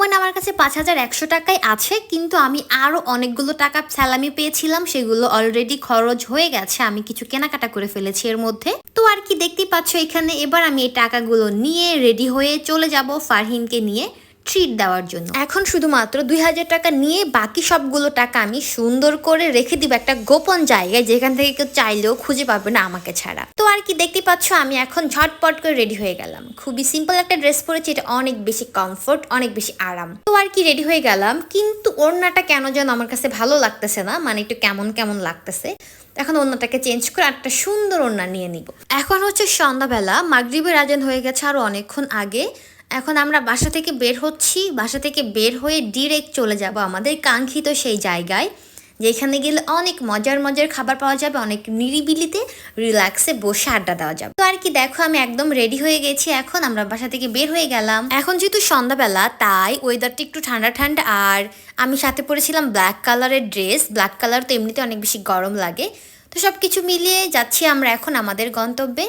এখন আমার কাছে ৫,১০০ টাকাই আছে, কিন্তু আমি আরও অনেকগুলো টাকা স্যালামি পেয়েছিলাম, সেগুলো অলরেডি খরচ হয়ে গেছে। আমি কিছু কেনাকাটা করে ফেলেছি এর মধ্যে। তো আর কি দেখতেই পাচ্ছ এখানে। এবার আমি এই টাকাগুলো নিয়ে রেডি হয়ে চলে যাব ফারহিনকে নিয়ে ট্রিট দেওয়ার জন্য। এখন শুধুমাত্র ২,০০০ টাকা নিয়ে বাকি সবগুলো টাকা আমি সুন্দর করে রেখে দিব একটা গোপন জায়গায়, যেখান থেকে কেউ চাইলেও খুঁজে পাবে না আমাকে ছাড়া। তো আর কি দেখতে পাচ্ছ আমি এখন ঝটপট করে রেডি হয়ে গেলাম। খুবই সিম্পল একটা ড্রেস পরেছি, এটা অনেক বেশি কমফোর্ট, অনেক বেশি আরাম। তো আর কি রেডি হয়ে গেলাম, কিন্তু ওড়নাটা কেন যেন আমার কাছে ভালো লাগতেছে না, মানে একটু কেমন কেমন লাগতেছে। এখন ওড়নাটাকে চেঞ্জ করে একটা সুন্দর ওড়না নিয়ে নিব। এখন হচ্ছে সন্ধ্যাবেলা, মাগরিবের আজান হয়ে গেছে আরো অনেকক্ষণ আগে। এখন আমরা বাসা থেকে বের হচ্ছি, বাসা থেকে বের হয়ে ডিরেক্ট চলে যাব আমাদের কাঙ্ক্ষিত সেই জায়গায়, যেখানে গেলে অনেক মজার মজার খাবার পাওয়া যাবে, অনেক নিরিবিলিতে রিল্যাক্সে বসে আড্ডা দেওয়া যাবে। তো আর কি দেখো আমি একদম রেডি হয়ে গেছি, এখন আমরা বাসা থেকে বের হয়ে গেলাম। এখন যেহেতু সন্ধ্যাবেলা, তাই ওয়েদারটা একটু ঠান্ডা ঠান্ডা, আর আমি সাথে পরেছিলাম ব্ল্যাক কালারের ড্রেস। ব্ল্যাক কালার তো এমনিতে অনেক বেশি গরম লাগে। তো সব কিছু মিলিয়ে যাচ্ছি আমরা এখন আমাদের গন্তব্যে।